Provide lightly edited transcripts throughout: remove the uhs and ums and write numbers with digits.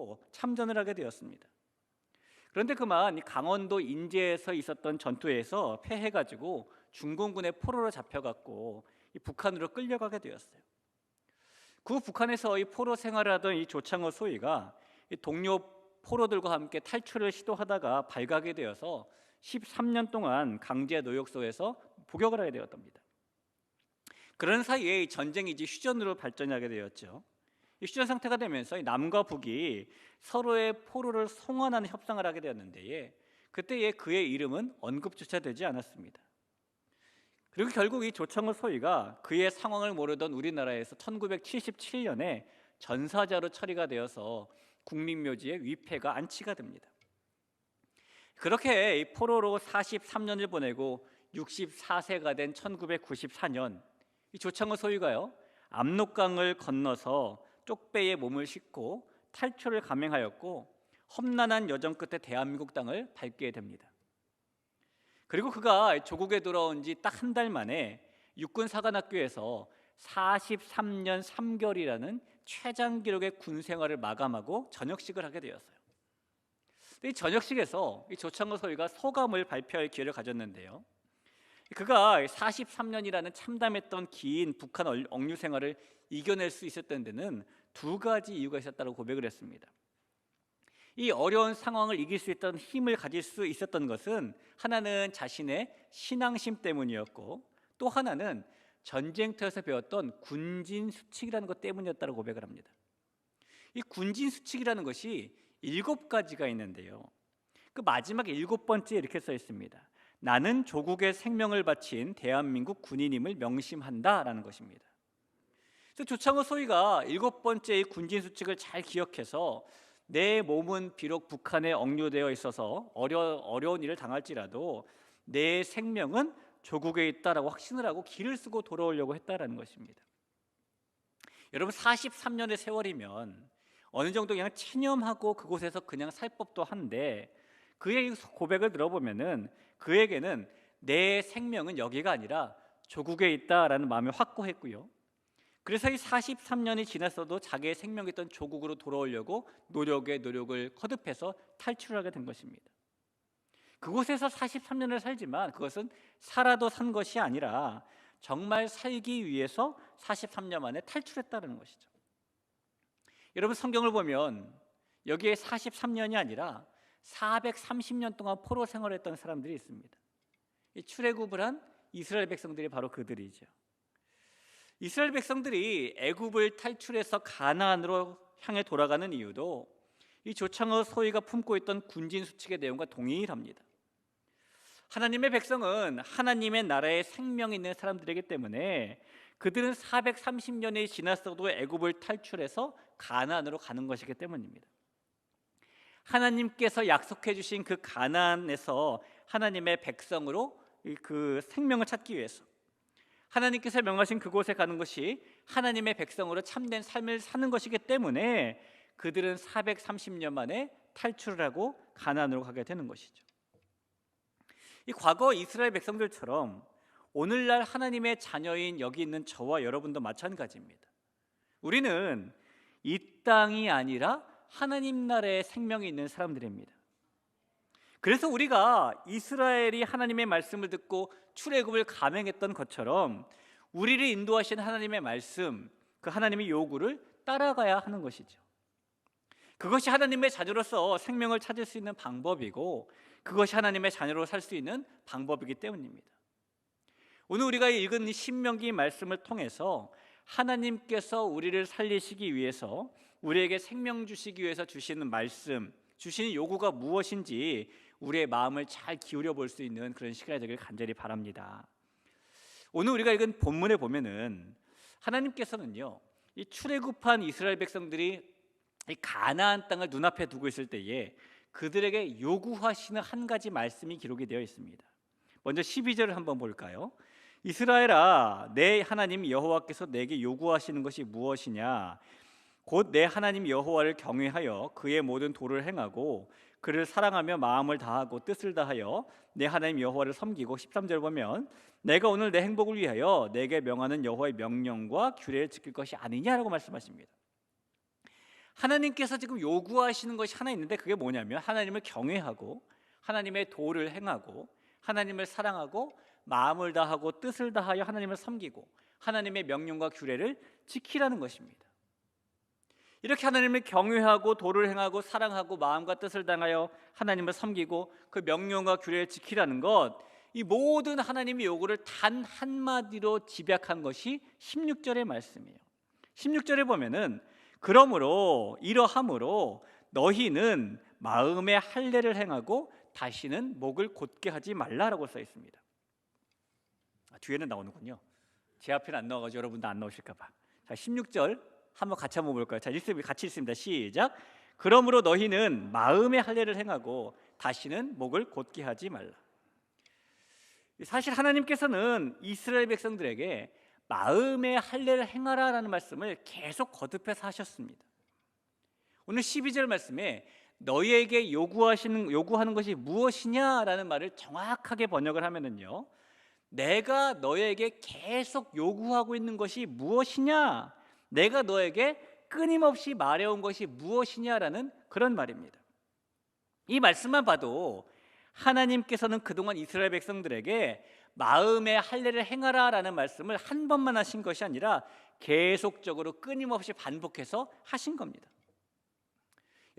가지고 참전을 하게 되었습니다. 그런데 그만 강원도 인제에서 있었던 전투에서 패해가지고 중공군의 포로로 잡혀갔고 북한으로 끌려가게 되었어요. 그 북한에서 이 포로 생활을 하던 이 조창호 소위가 이 동료 포로들과 함께 탈출을 시도하다가 발각이 되어서 13년 동안 강제 노역소에서 복역을 하게 되었답니다. 그런 사이에 이 전쟁이 이제 휴전으로 발전하게 되었죠. 이 휴전 상태가 되면서 남과 북이 서로의 포로를 송환하는 협상을 하게 되었는데 그때의 그의 이름은 언급조차 되지 않았습니다. 그리고 결국 이 조창호 소위가 그의 상황을 모르던 우리나라에서 1977년에 전사자로 처리가 되어서 국립묘지에 위패가 안치가 됩니다. 그렇게 이 포로로 43년을 보내고 64세가 된 1994년 이 조창호 소위가요 압록강을 건너서 쪽배에 몸을 싣고 탈출을 감행하였고 험난한 여정 끝에 대한민국 땅을 밟게 됩니다. 그리고 그가 조국에 돌아온 지 딱 한 달 만에 육군사관학교에서 43년 3개월이라는 최장 기록의 군 생활을 마감하고 전역식을 하게 되었어요. 이 전역식에서 이 조창호 소위가 소감을 발표할 기회를 가졌는데요. 그가 43년이라는 참담했던 긴 북한 억류 생활을 이겨낼 수 있었던 데는 두 가지 이유가 있었다고 고백을 했습니다. 이 어려운 상황을 이길 수 있던 힘을 가질 수 있었던 것은 하나는 자신의 신앙심 때문이었고 또 하나는 전쟁터에서 배웠던 군진 수칙이라는 것 때문이었다고 고백을 합니다. 이 군진 수칙이라는 것이 7가지가 있는데요. 그 마지막 7번째 이렇게 써 있습니다. 나는 조국의 생명을 바친 대한민국 군인임을 명심한다라는 것입니다. 그래서 조창호 소위가 7번째의 군진 수칙을 잘 기억해서 내 몸은 비록 북한에 억류되어 있어서 어려운 일을 당할지라도 내 생명은 조국에 있다라고 확신을 하고 길을 쓰고 돌아오려고 했다라는 것입니다. 여러분 43년의 세월이면 어느 정도 그냥 체념하고 그곳에서 그냥 살 법도 한데 그의 고백을 들어보면은 그에게는 내 생명은 여기가 아니라 조국에 있다라는 마음이 확고했고요. 그래서 이 43년이 지났어도 자기의 생명이 있던 조국으로 돌아오려고 노력을 거듭해서 탈출하게 된 것입니다. 그곳에서 43년을 살지만 그것은 살아도 산 것이 아니라 정말 살기 위해서 43년 만에 탈출했다는 것이죠. 여러분 성경을 보면 여기에 43년이 아니라 430년 동안 포로 생활했던 사람들이 있습니다. 이 출애굽을 한 이스라엘 백성들이 바로 그들이죠. 이스라엘 백성들이 애굽을 탈출해서 가나안으로 향해 돌아가는 이유도 이 조창호 소위가 품고 있던 군진 수칙의 내용과 동일합니다. 하나님의 백성은 하나님의 나라에 생명이 있는 사람들이기 때문에 그들은 430년이 지났어도 애굽을 탈출해서 가나안으로 가는 것이기 때문입니다. 하나님께서 약속해 주신 그 가나안에서 하나님의 백성으로 그 생명을 찾기 위해서 하나님께서 명하신 그곳에 가는 것이 하나님의 백성으로 참된 삶을 사는 것이기 때문에 그들은 430년 만에 탈출을 하고 가나안으로 가게 되는 것이죠. 이 과거 이스라엘 백성들처럼 오늘날 하나님의 자녀인 여기 있는 저와 여러분도 마찬가지입니다. 우리는 이 땅이 아니라 하나님 나라에 생명이 있는 사람들입니다. 그래서 우리가 이스라엘이 하나님의 말씀을 듣고 출애굽을 감행했던 것처럼 우리를 인도하신 하나님의 말씀, 그 하나님의 요구를 따라가야 하는 것이죠. 그것이 하나님의 자녀로서 생명을 찾을 수 있는 방법이고 그것이 하나님의 자녀로 살 수 있는 방법이기 때문입니다. 오늘 우리가 읽은 이 신명기 말씀을 통해서 하나님께서 우리를 살리시기 위해서 우리에게 생명 주시기 위해서 주시는 말씀, 주시는 요구가 무엇인지 우리의 마음을 잘 기울여 볼 수 있는 그런 시간이 되길 간절히 바랍니다. 오늘 우리가 읽은 본문에 보면은 하나님께서는요 이 출애굽한 이스라엘 백성들이 이 가나안 땅을 눈앞에 두고 있을 때에 그들에게 요구하시는 한 가지 말씀이 기록이 되어 있습니다. 먼저 12절을 한번 볼까요? 이스라엘아, 내 하나님 여호와께서 내게 요구하시는 것이 무엇이냐? 곧 내 하나님 여호와를 경외하여 그의 모든 도를 행하고 그를 사랑하며 마음을 다하고 뜻을 다하여 내 하나님 여호와를 섬기고 13절 보면 내가 오늘 내 행복을 위하여 내게 명하는 여호와의 명령과 규례를 지킬 것이 아니냐라고 말씀하십니다. 하나님께서 지금 요구하시는 것이 하나 있는데 그게 뭐냐면 하나님을 경외하고 하나님의 도를 행하고 하나님을 사랑하고 마음을 다하고 뜻을 다하여 하나님을 섬기고 하나님의 명령과 규례를 지키라는 것입니다. 이렇게 하나님을 경외하고 도를 행하고 사랑하고 마음과 뜻을 다하여 하나님을 섬기고 그 명령과 규례를 지키라는 것, 이 모든 하나님의 요구를 단 한마디로 집약한 것이 16절의 말씀이에요. 16절에 보면은 그러므로 이러함으로 너희는 마음의 할례를 행하고 다시는 목을 곧게 하지 말라라고 써 있습니다. 뒤에는 나오는군요. 제 앞에는 안 나와가지고 여러분도 안 나오실까 봐. 자, 16절 한번 같이 한번 볼까요? 자, 같이 읽습니다. 시작. 그러므로 너희는 마음의 할례를 행하고 다시는 목을 곧게 하지 말라. 사실 하나님께서는 이스라엘 백성들에게 마음의 할례를 행하라라는 말씀을 계속 거듭해서 하셨습니다. 오늘 12절 말씀에 너희에게 요구하는 것이 무엇이냐라는 말을 정확하게 번역을 하면은요, 내가 너에게 계속 요구하고 있는 것이 무엇이냐, 내가 너에게 끊임없이 말해온 것이 무엇이냐라는 그런 말입니다. 이 말씀만 봐도 하나님께서는 그동안 이스라엘 백성들에게 마음의 할례를 행하라라는 말씀을 한 번만 하신 것이 아니라 계속적으로 끊임없이 반복해서 하신 겁니다.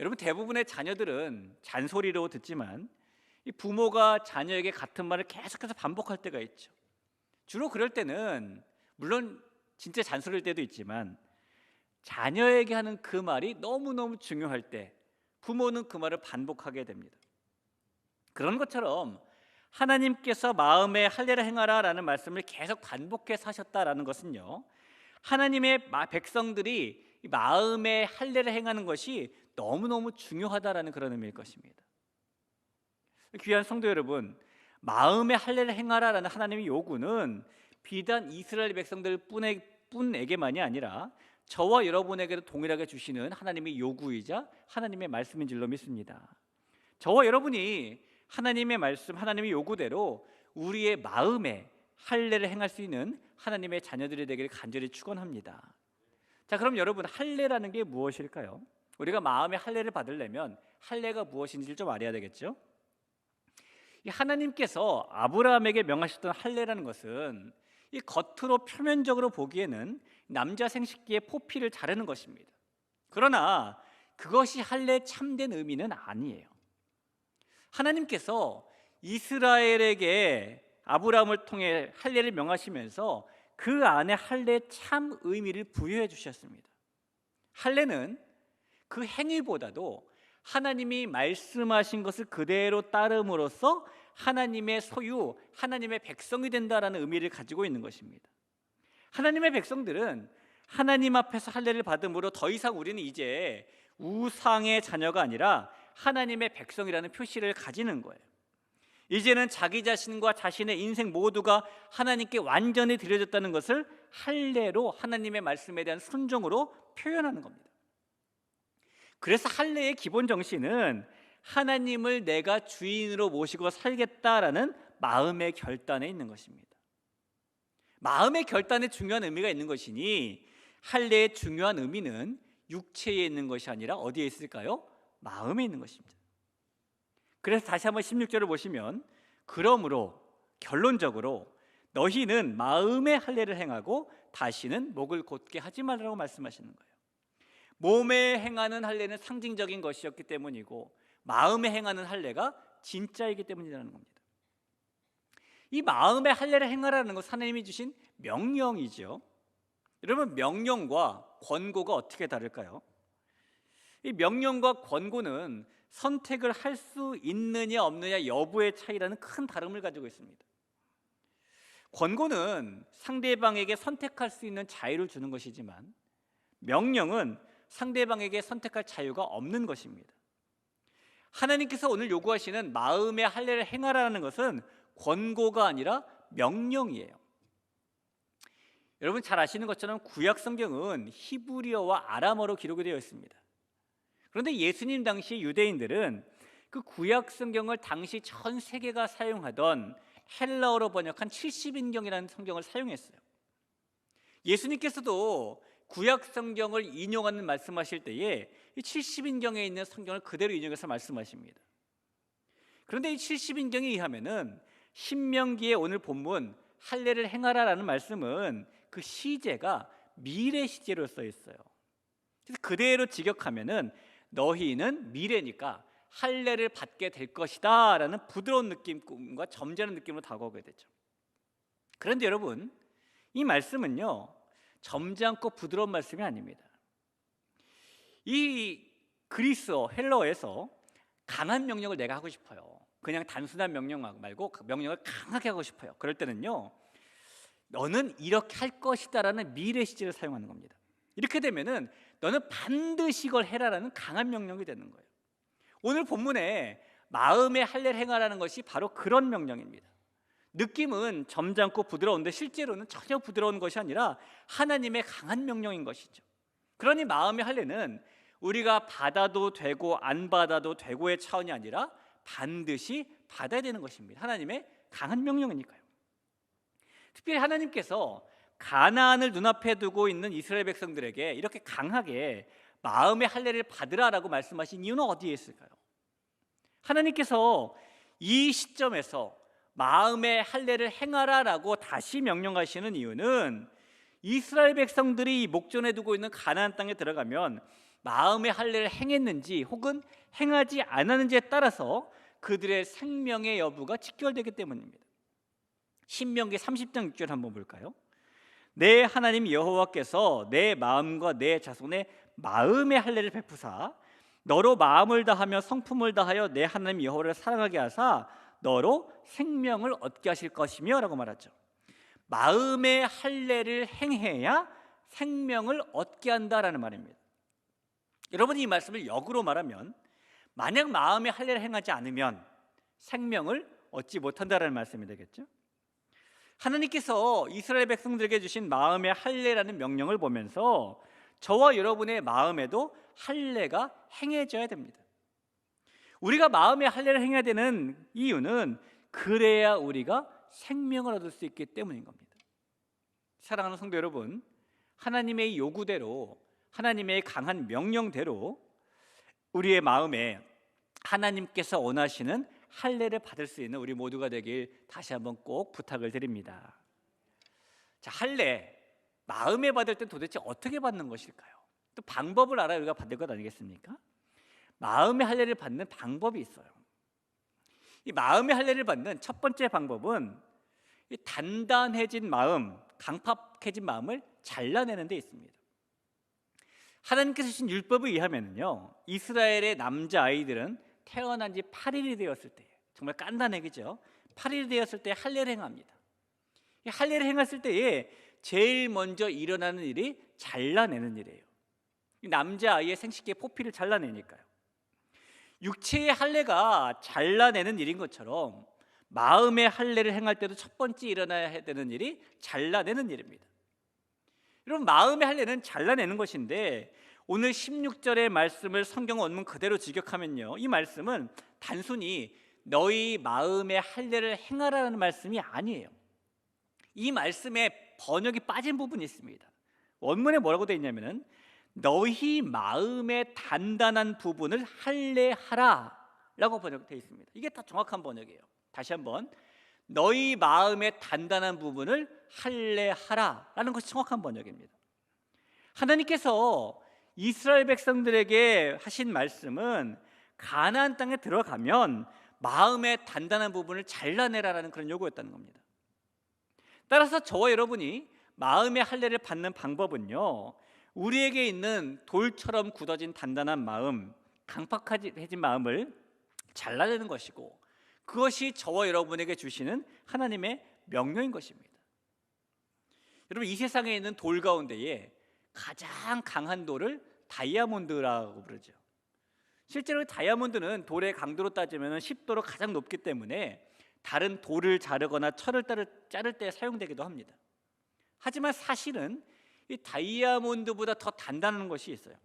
여러분, 대부분의 자녀들은 잔소리로 듣지만 이 부모가 자녀에게 같은 말을 계속해서 반복할 때가 있죠. 주로 그럴 때는 물론 진짜 잔소리일 때도 있지만 자녀에게 하는 그 말이 너무너무 중요할 때 부모는 그 말을 반복하게 됩니다. 그런 것처럼 하나님께서 마음의 할례를 행하라라는 말씀을 계속 반복해서 하셨다라는 것은요, 하나님의 백성들이 마음의 할례를 행하는 것이 너무너무 중요하다라는 그런 의미일 것입니다. 귀한 성도 여러분, 마음의 할례를 행하라라는 하나님의 요구는 비단 이스라엘 백성들 뿐에게만이 아니라 저와 여러분에게도 동일하게 주시는 하나님의 요구이자 하나님의 말씀인 줄로 믿습니다. 저와 여러분이 하나님의 말씀, 하나님의 요구대로 우리의 마음에 할례를 행할 수 있는 하나님의 자녀들이 되기를 간절히 축원합니다. 자, 그럼 여러분, 할례라는 게 무엇일까요? 우리가 마음의 할례를 받으려면 할례가 무엇인지를 좀 알아야 되겠죠? 이 하나님께서 아브라함에게 명하셨던 할례라는 것은 이 겉으로 표면적으로 보기에는 남자 생식기의 포피를 자르는 것입니다. 그러나 그것이 할례의 참된 의미는 아니에요. 하나님께서 이스라엘에게 아브라함을 통해 할례를 명하시면서 그 안에 할례의 참 의미를 부여해 주셨습니다. 할례는 그 행위보다도 하나님이 말씀하신 것을 그대로 따름으로써 하나님의 소유, 하나님의 백성이 된다라는 의미를 가지고 있는 것입니다. 하나님의 백성들은 하나님 앞에서 할례를 받음으로 더 이상 우리는 이제 우상의 자녀가 아니라 하나님의 백성이라는 표시를 가지는 거예요. 이제는 자기 자신과 자신의 인생 모두가 하나님께 완전히 드려졌다는 것을 할례로 하나님의 말씀에 대한 순종으로 표현하는 겁니다. 그래서 할례의 기본 정신은 하나님을 내가 주인으로 모시고 살겠다라는 마음의 결단에 있는 것입니다. 마음의 결단에 중요한 의미가 있는 것이니 할례의 중요한 의미는 육체에 있는 것이 아니라 어디에 있을까요? 마음에 있는 것입니다. 그래서 다시 한번 16절을 보시면 그러므로 결론적으로 너희는 마음의 할례를 행하고 다시는 목을 곧게 하지 말라고 말씀하시는 거예요. 몸에 행하는 할례는 상징적인 것이었기 때문이고 마음에 행하는 할례가 진짜이기 때문이라는 겁니다. 이 마음의 할례를 행하라는 것, 하나님이 주신 명령이죠. 여러분, 명령과 권고가 어떻게 다를까요? 이 명령과 권고는 선택을 할 수 있느냐 없느냐 여부의 차이라는 큰 다름을 가지고 있습니다. 권고는 상대방에게 선택할 수 있는 자유를 주는 것이지만 명령은 상대방에게 선택할 자유가 없는 것입니다. 하나님께서 오늘 요구하시는 마음의 할례를 행하라는 것은 권고가 아니라 명령이에요. 여러분 잘 아시는 것처럼 구약 성경은 히브리어와 아람어로 기록이 되어 있습니다. 그런데 예수님 당시 유대인들은 그 구약 성경을 당시 전 세계가 사용하던 헬라어로 번역한 70인경이라는 성경을 사용했어요. 예수님께서도 구약 성경을 인용하는 말씀하실 때에 이 70인경에 있는 성경을 그대로 인용해서 말씀하십니다. 그런데 이 70인경에 의하면은 신명기의 오늘 본문 할례를 행하라라는 말씀은 그 시제가 미래 시제로 써 있어요. 그래서 그대로 직역하면은 너희는 미래니까 할례를 받게 될 것이다라는 부드러운 느낌과 점잖은 느낌으로 다가오게 되죠. 그런데 여러분, 이 말씀은요 점잖고 부드러운 말씀이 아닙니다. 이 그리스어 헬라어에서 강한 명령을 내가 하고 싶어요. 그냥 단순한 명령 말고 명령을 강하게 하고 싶어요. 그럴 때는요 너는 이렇게 할 것이다라는 미래 시제를 사용하는 겁니다. 이렇게 되면은 너는 반드시 이걸 해라라는 강한 명령이 되는 거예요. 오늘 본문에 마음의 할례를 행하라는 것이 바로 그런 명령입니다. 느낌은 점잖고 부드러운데 실제로는 전혀 부드러운 것이 아니라 하나님의 강한 명령인 것이죠. 그러니 마음의 할례는 우리가 받아도 되고 안 받아도 되고의 차원이 아니라 반드시 받아야 되는 것입니다. 하나님의 강한 명령이니까요. 특별히 하나님께서 가나안을 눈앞에 두고 있는 이스라엘 백성들에게 이렇게 강하게 마음의 할례를 받으라라고 말씀하신 이유는 어디에 있을까요? 하나님께서 이 시점에서 마음의 할례를 행하라라고 다시 명령하시는 이유는 이스라엘 백성들이 목전에 두고 있는 가나안 땅에 들어가면 마음의 할례를 행했는지 혹은 행하지 않았는지에 따라서 그들의 생명의 여부가 직결되기 때문입니다. 신명기 30장 6절 한번 볼까요? 내 하나님 여호와께서 내 마음과 내 자손의 마음의 할례를 베푸사 너로 마음을 다하며 성품을 다하여 내 하나님 여호와를 사랑하게 하사 너로 생명을 얻게 하실 것이며 라고 말하죠. 마음의 할례를 행해야 생명을 얻게 한다라는 말입니다. 여러분이 이 말씀을 역으로 말하면 만약 마음의 할례를 행하지 않으면 생명을 얻지 못한다라는 말씀이 되겠죠. 하나님께서 이스라엘 백성들에게 주신 마음의 할례라는 명령을 보면서 저와 여러분의 마음에도 할례가 행해져야 됩니다. 우리가 마음의 할례를 행해야 되는 이유는 그래야 우리가 생명을 얻을 수 있기 때문인 겁니다. 사랑하는 성도 여러분, 하나님의 요구대로 하나님의 강한 명령대로 우리의 마음에 하나님께서 원하시는 할례를 받을 수 있는 우리 모두가 되길 다시 한번 꼭 부탁을 드립니다. 자, 할례 마음에 받을 때 도대체 어떻게 받는 것일까요? 또 방법을 알아야 우리가 받을 것 아니겠습니까? 마음의 할례를 받는 방법이 있어요. 이 마음의 할례를 받는 첫 번째 방법은 이 단단해진 마음, 강팍해진 마음을 잘라내는 데 있습니다. 하나님께서 주신 율법에 의하면요, 이스라엘의 남자 아이들은 태어난 지 8일이 되었을 때, 정말 간단하겠죠. 8일이 되었을 때 할례를 행합니다. 이 할례를 행했을 때에 제일 먼저 일어나는 일이 잘라내는 일이에요. 이 남자 아이의 생식기의 포피를 잘라내니까요. 육체의 할례가 잘라내는 일인 것처럼 마음의 할례를 행할 때도 첫 번째 일어나야 되는 일이 잘라내는 일입니다. 여러분, 마음의 할례는 잘라내는 것인데 오늘 16절의 말씀을 성경 원문 그대로 직역하면요, 이 말씀은 단순히 너희 마음의 할례를 행하라는 말씀이 아니에요. 이 말씀에 번역이 빠진 부분이 있습니다. 원문에 뭐라고 되어 있냐면은 너희 마음의 단단한 부분을 할례하라 라고 번역되어 있습니다. 이게 더 정확한 번역이에요. 다시 한번, 너희 마음의 단단한 부분을 할례하라 라는 것이 정확한 번역입니다. 하나님께서 이스라엘 백성들에게 하신 말씀은 가나안 땅에 들어가면 마음의 단단한 부분을 잘라내라라는 그런 요구였다는 겁니다. 따라서 저와 여러분이 마음의 할례를 받는 방법은요, 우리에게 있는 돌처럼 굳어진 단단한 마음, 강팍해진 마음을 잘라내는 것이고, 그것이 저와 여러분에게 주시는 하나님의 명령인 것입니다. 여러분, 이 세상에 있는 돌 가운데에 가장 강한 돌을 다이아몬드라고 부르죠. 실제로 다이아몬드는 돌의 강도로 따지면 10도로 가장 높기 때문에 다른 돌을 자르거나 철을 자를 때 사용되기도 합니다. 하지만 사실은 이 다이아몬드보다 더 단단한 것이 있어요.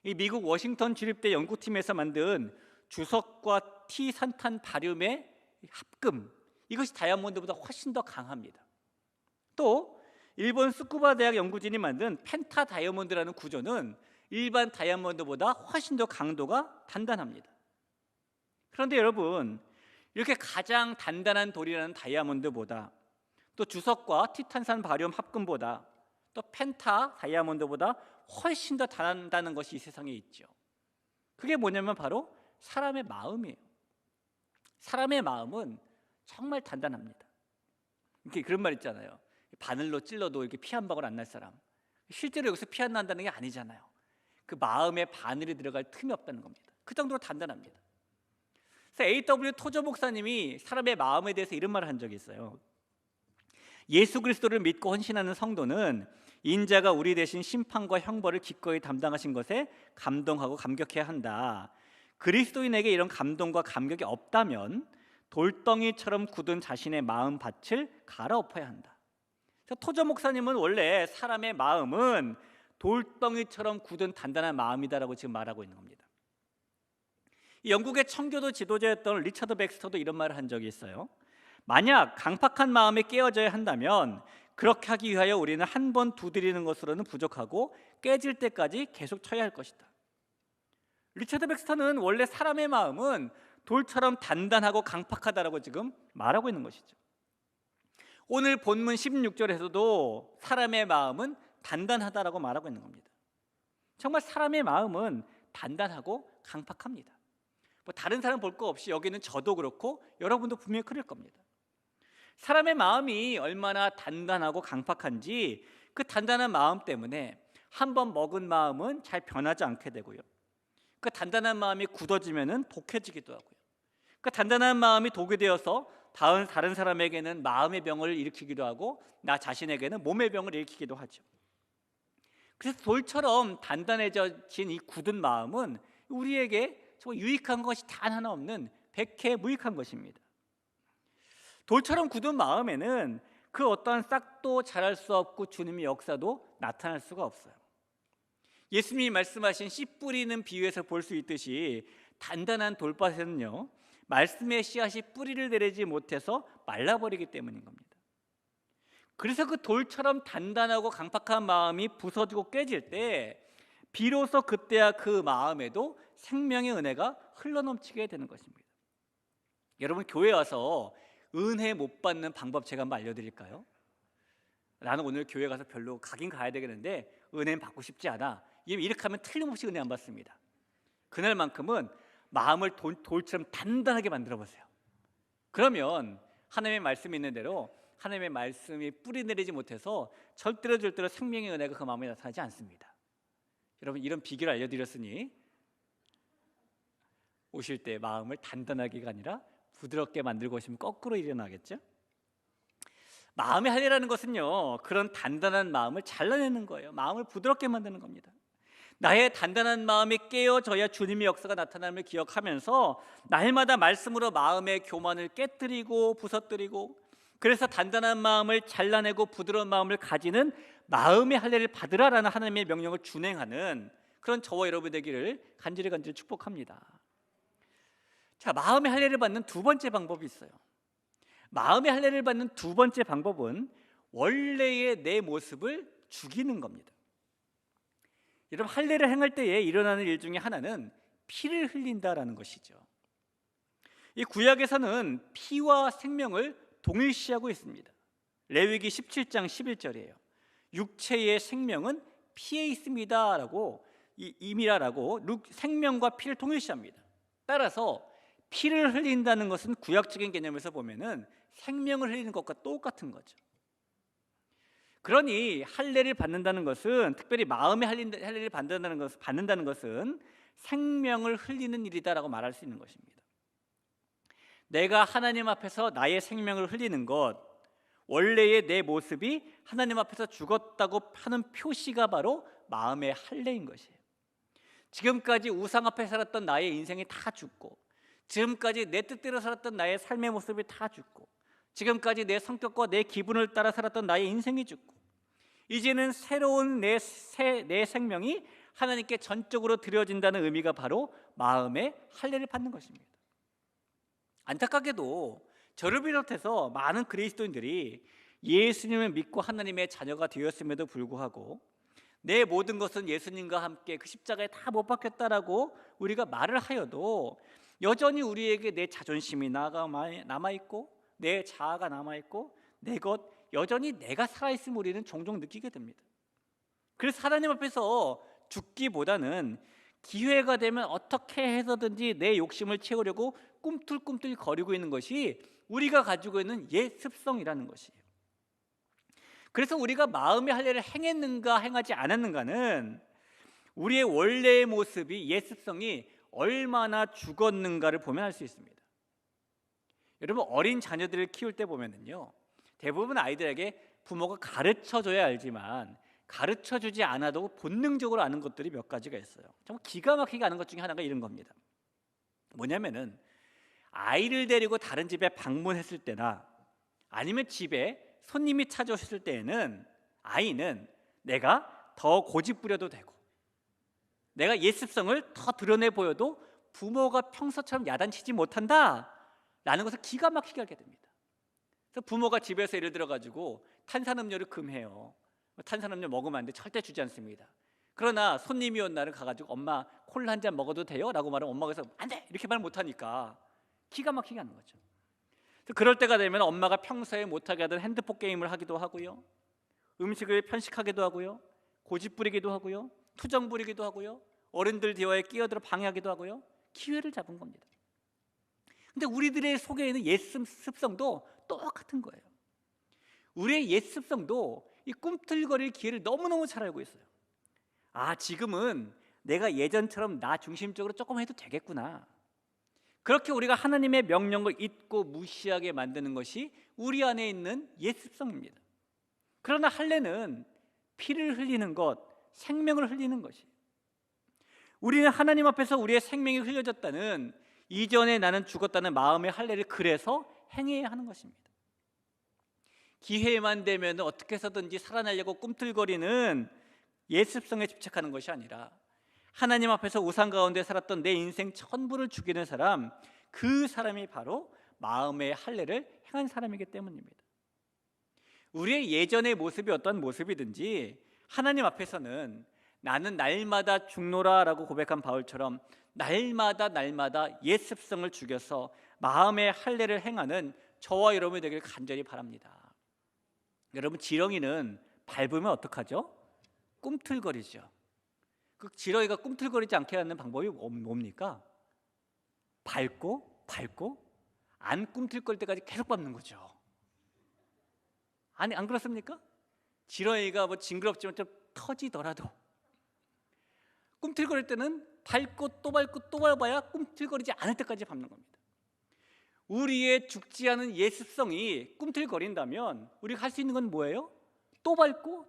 이 미국 워싱턴 주립대 연구팀에서 만든 주석과 티산탄 바륨의 합금, 이것이 다이아몬드보다 훨씬 더 강합니다. 또 일본 스쿠바 대학 연구진이 만든 펜타 다이아몬드라는 구조는 일반 다이아몬드보다 훨씬 더 강도가 단단합니다. 그런데 여러분, 이렇게 가장 단단한 돌이라는 다이아몬드보다, 또 주석과 티탄산 바리움 합금보다, 또 펜타 다이아몬드보다 훨씬 더 단단한 것이 이 세상에 있죠. 그게 뭐냐면 바로 사람의 마음이에요. 사람의 마음은 정말 단단합니다. 이렇게 그런 말 있잖아요. 바늘로 찔러도 이렇게 피 한 방울 안 날 사람. 실제로 여기서 피 안 난다는 게 아니잖아요. 그 마음에 바늘이 들어갈 틈이 없다는 겁니다. 그 정도로 단단합니다. 그래서 A.W. 토저 목사님이 사람의 마음에 대해서 이런 말을 한 적이 있어요. 예수 그리스도를 믿고 헌신하는 성도는 인자가 우리 대신 심판과 형벌을 기꺼이 담당하신 것에 감동하고 감격해야 한다. 그리스도인에게 이런 감동과 감격이 없다면 돌덩이처럼 굳은 자신의 마음밭을 갈아엎어야 한다. 토저 목사님은 원래 사람의 마음은 돌덩이처럼 굳은 단단한 마음이다라고 지금 말하고 있는 겁니다. 영국의 청교도 지도자였던 리처드 백스터도 이런 말을 한 적이 있어요. 만약 강팍한 마음이 깨어져야 한다면 그렇게 하기 위하여 우리는 한 번 두드리는 것으로는 부족하고 깨질 때까지 계속 쳐야 할 것이다. 리처드 백스터는 원래 사람의 마음은 돌처럼 단단하고 강팍하다라고 지금 말하고 있는 것이죠. 오늘 본문 16절에서도 사람의 마음은 단단하다라고 말하고 있는 겁니다. 정말 사람의 마음은 단단하고 강팍합니다. 뭐 다른 사람 볼 거 없이 여기는 저도 그렇고 여러분도 분명히 그럴 겁니다. 사람의 마음이 얼마나 단단하고 강팍한지 그 단단한 마음 때문에 한번 먹은 마음은 잘 변하지 않게 되고요. 그 단단한 마음이 굳어지면은 독해지기도 하고요. 그 단단한 마음이 독이 되어서 다른 사람에게는 마음의 병을 일으키기도 하고 나 자신에게는 몸의 병을 일으키기도 하죠. 그래서 돌처럼 단단해진 이 굳은 마음은 우리에게 정말 유익한 것이 단 하나 없는 백해무익한 것입니다. 돌처럼 굳은 마음에는 그 어떠한 싹도 자랄 수 없고 주님의 역사도 나타날 수가 없어요. 예수님이 말씀하신 씨 뿌리는 비유에서 볼 수 있듯이 단단한 돌밭에는요, 말씀의 씨앗이 뿌리를 내리지 못해서 말라버리기 때문인 겁니다. 그래서 그 돌처럼 단단하고 강팍한 마음이 부서지고 깨질 때 비로소 그때야 그 마음에도 생명의 은혜가 흘러넘치게 되는 것입니다. 여러분, 교회 와서 은혜 못 받는 방법 제가 한번 알려드릴까요? 나는 오늘 교회 가서 별로 가긴 가야 되겠는데 은혜는 받고 싶지 않아. 이렇게 하면 틀림없이 은혜 안 받습니다. 그날만큼은 마음을 돌처럼 단단하게 만들어 보세요. 그러면 하나님의 말씀이 있는 대로 하나님의 말씀이 뿌리 내리지 못해서 절대로 생명의 은혜가 그 마음에 나타나지 않습니다. 여러분, 이런 비결을 알려드렸으니 오실 때 마음을 단단하게가 아니라 부드럽게 만들고 오시면 거꾸로 일어나겠죠? 마음의 할례라는 것은요, 그런 단단한 마음을 잘라내는 거예요. 마음을 부드럽게 만드는 겁니다. 나의 단단한 마음이 깨어져야 주님의 역사가 나타남을 기억하면서 날마다 말씀으로 마음의 교만을 깨뜨리고 부서뜨리고, 그래서 단단한 마음을 잘라내고 부드러운 마음을 가지는 마음의 할례를 받으라라는 하나님의 명령을 준행하는 그런 저와 여러분 되기를 간절히 축복합니다. 자, 마음의 할례를 받는 두 번째 방법이 있어요. 마음의 할례를 받는 두 번째 방법은 원래의 내 모습을 죽이는 겁니다. 여러분, 할례를 행할 때에 일어나는 일 중에 하나는 피를 흘린다라는 것이죠. 이 구약에서는 피와 생명을 동일시하고 있습니다. 레위기 17장 11절이에요. 육체의 생명은 피에 있습니다라고 임이라라고 생명과 피를 동일시합니다. 따라서 피를 흘린다는 것은 구약적인 개념에서 보면은 생명을 흘리는 것과 똑같은 거죠. 그러니 할례를 받는다는 것은, 특별히 마음의 할례를 받는다는 것은 생명을 흘리는 일이다라고 말할 수 있는 것입니다. 내가 하나님 앞에서 나의 생명을 흘리는 것, 원래의 내 모습이 하나님 앞에서 죽었다고 하는 표시가 바로 마음의 할례인 것이에요. 지금까지 우상 앞에 살았던 나의 인생이 다 죽고, 지금까지 내 뜻대로 살았던 나의 삶의 모습이 다 죽고, 지금까지 내 성격과 내 기분을 따라 살았던 나의 인생이 죽고, 이제는 새로운 내 생명이 하나님께 전적으로 드려진다는 의미가 바로 마음의 할례를 받는 것입니다. 안타깝게도 저를 비롯해서 많은 그리스도인들이 예수님을 믿고 하나님의 자녀가 되었음에도 불구하고 내 모든 것은 예수님과 함께 그 십자가에 다 못 박혔다라고 우리가 말을 하여도 여전히 우리에게 내 자존심이 남아있고 내 자아가 남아있고 내 것 여전히 내가 살아있음을 우리는 종종 느끼게 됩니다. 그래서 하나님 앞에서 죽기보다는 기회가 되면 어떻게 해서든지 내 욕심을 채우려고 꿈틀꿈틀 거리고 있는 것이 우리가 가지고 있는 옛 습성이라는 것이에요. 그래서 우리가 마음의 할례를 행했는가 행하지 않았는가는 우리의 원래의 모습이 옛 습성이 얼마나 죽었는가를 보면 알 수 있습니다. 여러분, 어린 자녀들을 키울 때 보면은요, 대부분 아이들에게 부모가 가르쳐줘야 알지만 가르쳐주지 않아도 본능적으로 아는 것들이 몇 가지가 있어요. 정말 기가 막히게 아는 것 중에 하나가 이런 겁니다. 뭐냐면은 아이를 데리고 다른 집에 방문했을 때나 아니면 집에 손님이 찾아오셨을 때에는 아이는 내가 더 고집 부려도 되고 내가 옛 습성을 더 드러내 보여도 부모가 평소처럼 야단치지 못한다 라는 것을 기가 막히게 알게 됩니다. 그래서 부모가 집에서 예를 들어 가지고 탄산음료를 금해요. 탄산음료 먹으면 안 돼, 절대 주지 않습니다. 그러나 손님이 온 날은 가가지고 엄마 콜라 한 잔 먹어도 돼요? 라고 말하면 엄마가 그래서 안 돼! 이렇게 말 못하니까 기가 막히게 하는 거죠. 그럴 때가 되면 엄마가 평소에 못하게 하던 핸드폰 게임을 하기도 하고요, 음식을 편식하기도 하고요, 고집 부리기도 하고요, 투정 부리기도 하고요, 어른들 대화에 끼어들어 방해하기도 하고요, 기회를 잡은 겁니다. 근데 우리들의 속에 있는 옛 습성도 똑같은 거예요. 우리의 옛 습성도 이 꿈틀거릴 기회를 너무너무 잘 알고 있어요. 아, 지금은 내가 예전처럼 나 중심적으로 조금 해도 되겠구나. 그렇게 우리가 하나님의 명령을 잊고 무시하게 만드는 것이 우리 안에 있는 옛 습성입니다. 그러나 할례는 피를 흘리는 것, 생명을 흘리는 것이, 우리는 하나님 앞에서 우리의 생명이 흘려졌다는, 이전에 나는 죽었다는 마음의 할례를 그래서 행해야 하는 것입니다. 기회만 되면 어떻게 해서든지 살아나려고 꿈틀거리는 옛 습성에 집착하는 것이 아니라 하나님 앞에서 우상 가운데 살았던 내 인생 전부를 죽이는 사람, 그 사람이 바로 마음의 할례를 행한 사람이기 때문입니다. 우리의 예전의 모습이 어떤 모습이든지 하나님 앞에서는 나는 날마다 죽노라 라고 고백한 바울처럼 날마다 옛 습성을 죽여서 마음의 할례를 행하는 저와 여러분이 되기를 간절히 바랍니다. 여러분, 지렁이는 밟으면 어떡하죠? 꿈틀거리죠. 그 지렁이가 꿈틀거리지 않게 하는 방법이 뭡니까? 밟고 안 꿈틀거릴 때까지 계속 밟는 거죠. 아니, 안 그렇습니까? 지렁이가 뭐 징그럽지만 좀 터지더라도 꿈틀거릴 때는 밟고 또 밟아야 꿈틀거리지 않을 때까지 밟는 겁니다. 우리의 죽지 않은 옛 습성이 꿈틀거린다면 우리가 할 수 있는 건 뭐예요? 또 밟고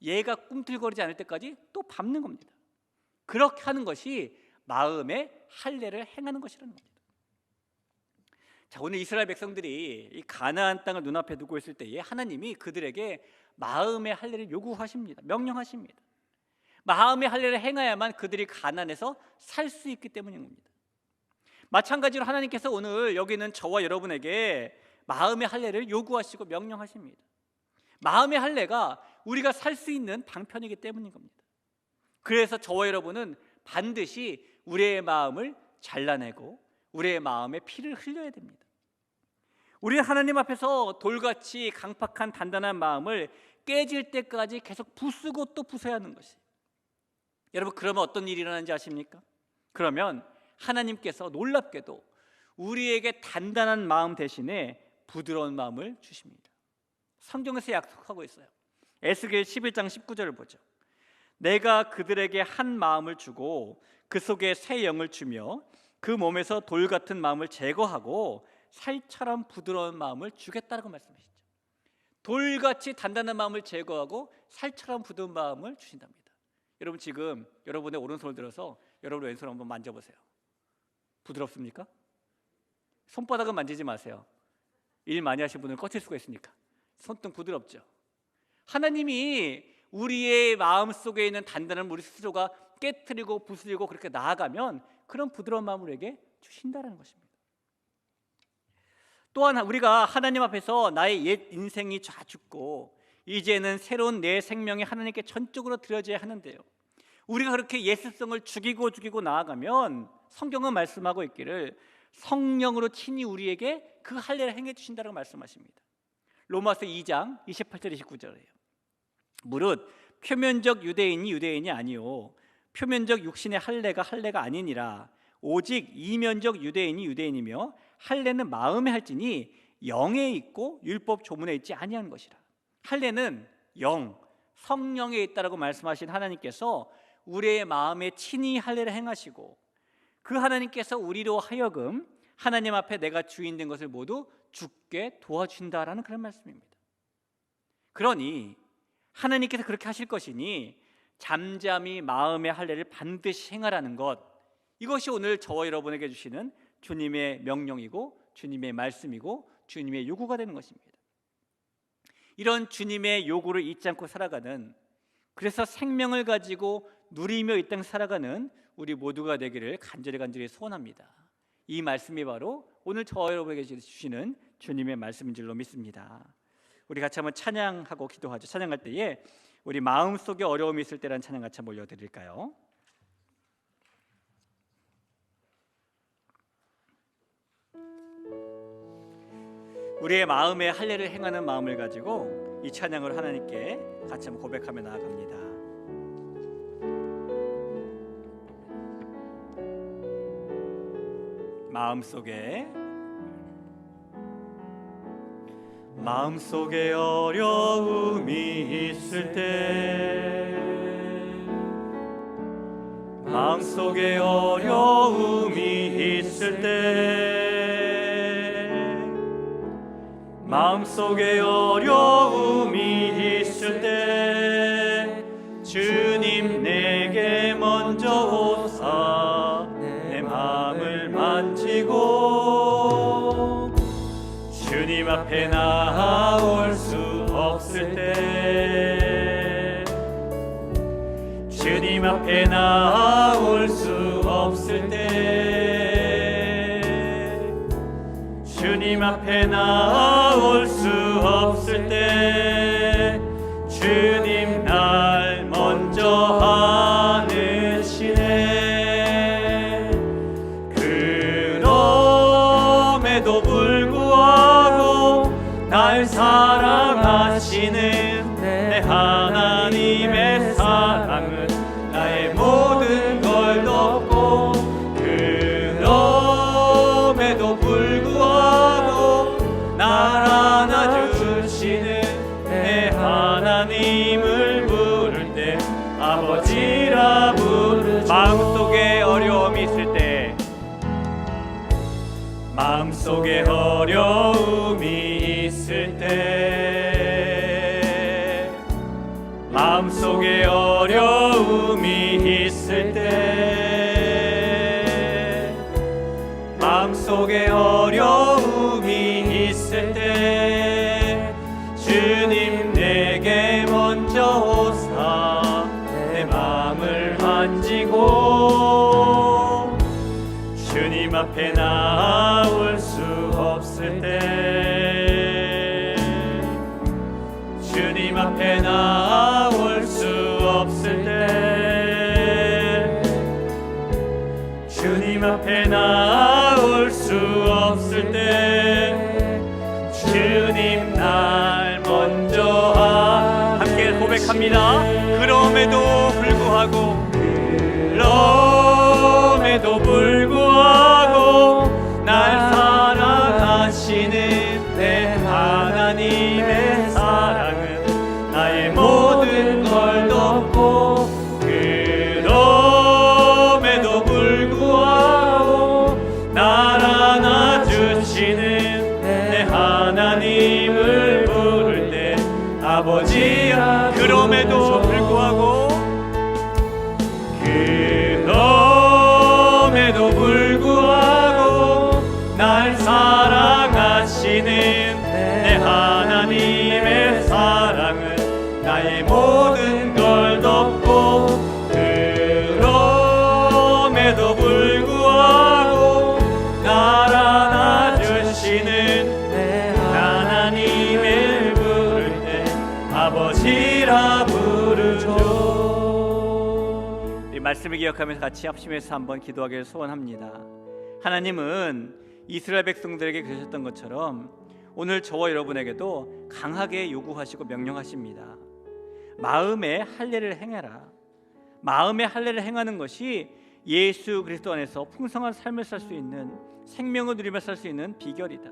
얘가 꿈틀거리지 않을 때까지 또 밟는 겁니다. 그렇게 하는 것이 마음의 할례를 행하는 것이라는 겁니다. 자, 오늘 이스라엘 백성들이 이 가나안 땅을 눈앞에 두고 있을 때에 하나님이 그들에게 마음의 할례를 요구하십니다. 명령하십니다. 마음의 할례를 행해야만 그들이 가나안에서 살 수 있기 때문인 겁니다. 마찬가지로 하나님께서 오늘 여기 있는 저와 여러분에게 마음의 할례를 요구하시고 명령하십니다. 마음의 할례가 우리가 살 수 있는 방편이기 때문인 겁니다. 그래서 저와 여러분은 반드시 우리의 마음을 잘라내고 우리의 마음에 피를 흘려야 됩니다. 우리는 하나님 앞에서 돌같이 강팍한 단단한 마음을 깨질 때까지 계속 부수고 또 부숴야 하는 것이, 여러분, 그러면 어떤 일이 일어나는지 아십니까? 그러면 하나님께서 놀랍게도 우리에게 단단한 마음 대신에 부드러운 마음을 주십니다. 성경에서 약속하고 있어요. 에스겔 11장 19절을 보죠. 내가 그들에게 한 마음을 주고 그 속에 새 영을 주며 그 몸에서 돌 같은 마음을 제거하고 살처럼 부드러운 마음을 주겠다라고 말씀하시죠. 돌같이 단단한 마음을 제거하고 살처럼 부드러운 마음을 주신답니다. 여러분, 지금 여러분의 오른손을 들어서 여러분의 왼손을 한번 만져보세요. 부드럽습니까? 손바닥은 만지지 마세요. 일 많이 하신 분은 꺼칠 수가 있으니까. 손등 부드럽죠? 하나님이 우리의 마음속에 있는 단단한 우리 스스로가 깨트리고 부수리고 그렇게 나아가면 그런 부드러운 마음을 우리에게 주신다는 것입니다. 또한 우리가 하나님 앞에서 나의 옛 인생이 다 죽고 이제는 새로운 내 생명이 하나님께 전적으로 드려져야 하는데요, 우리가 그렇게 예습성을 죽이고 나아가면 성경은 말씀하고 있기를 성령으로 친히 우리에게 그 할례를 행해 주신다고 말씀하십니다. 로마서 2장 28절 29절이에요. 무릇 표면적 유대인이 유대인이 아니요 표면적 육신의 할례가 아니니라. 오직 이면적 유대인이 유대인이며 할례는 마음에 할지니 영에 있고 율법 조문에 있지 아니한 것이라. 할례는 영, 성령에 있다라고 말씀하신 하나님께서 우리의 마음에 친히 할례를 행하시고 그 하나님께서 우리로 하여금 하나님 앞에 내가 주인 된 것을 모두 죽게 도와준다라는 그런 말씀입니다. 그러니 하나님께서 그렇게 하실 것이니 잠잠히 마음의 할례를 반드시 행하라는 것, 이것이 오늘 저와 여러분에게 주시는 주님의 명령이고 주님의 말씀이고 주님의 요구가 되는 것입니다. 이런 주님의 요구를 잊지 않고 살아가는, 그래서 생명을 가지고 누리며 이 땅 살아가는 우리 모두가 되기를 간절히 소원합니다. 이 말씀이 바로 오늘 저와 여러분에게 주시는 주님의 말씀인 줄로 믿습니다. 우리 같이 한번 찬양하고 기도하죠. 찬양할 때에 우리 마음속에 어려움이 있을 때라는 찬양 같이 한번 올려드릴까요? 우리의 마음에 할례를 행하는 마음을 가지고 이 찬양을 하나님께 같이 한번 고백하며 나아갑니다. 마음속에 어려움이 있을 때, 마음속에 어려움이 있을 때, 마음속에 어려움이 있을 때 주님 내게 먼저 오사 내 마음을 만지고 주님 앞에 나올 수 없을 때, 주님 앞에 나올 수 없을 때, 주님 앞에 나올 수 없을 때 주님 날 먼저 안으시네. 그럼에도 불구하고 날 사랑하시는 내 하나님의 사랑은 나의 모든 걸 덮고, 그럼에도 불구하고 날 안아주시는 내 하나님을 부를 때 아버지라 부르죠. 마음속에 어려움이 있을 때, 마음속에 어려움이 있을 때, 마음속에 어려움이 있을 때, 마음속에 어려움이 있을 때 주님 내게 먼저 오사 내 마음을 만지고 주님 앞에 나올 수 없을 때, 주님 앞에 나올 수 없을 때, 주님 앞에 나올 수 없을 때 주님 날 먼저 함께 고백합니다. 그럼에도 불구하고 날 사랑하시는 내 하나님의 사랑은 나의 모든 걸 덮고, 그럼에도 불구하고 날 안아주시는 내 하나님을 부를 때 아버지야. 그럼에도 불구하고, 그럼에도 불구하고 날 사랑하시는 내 하나님의 사랑은 나의 모든 걸 덮고, 그럼에도 불구하고 날 안아주시는 말씀을 기억하면서 같이 합심해서 한번 기도하기를 소원합니다. 하나님은 이스라엘 백성들에게 그러셨던 것처럼 오늘 저와 여러분에게도 강하게 요구하시고 명령하십니다. 마음의 할례를 행해라. 마음의 할례를 행하는 것이 예수 그리스도 안에서 풍성한 삶을 살 수 있는, 생명을 누리며 살 수 있는 비결이다.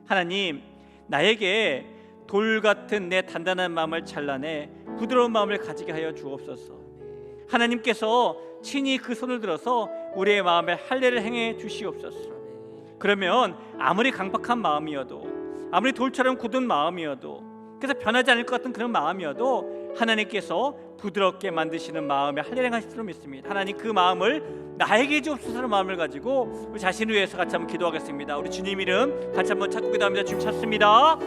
하나님, 나에게 돌 같은 내 단단한 마음을 잘라내 부드러운 마음을 가지게 하여 주옵소서. 하나님께서 친히 그 손을 들어서 우리의 마음에 할례를 행해 주시옵소서. 그러면 아무리 강박한 마음이어도, 아무리 돌처럼 굳은 마음이어도, 그래서 변하지 않을 것 같은 그런 마음이어도 하나님께서 부드럽게 만드시는 마음에 할례를 행하실 줄 믿습니다. 하나님, 그 마음을 나에게 주옵소서라는 마음을 가지고 우리 자신을 위해서 같이 한번 기도하겠습니다. 우리 주님 이름 같이 한번 찾고 기도합니다. 주님 찾습니다.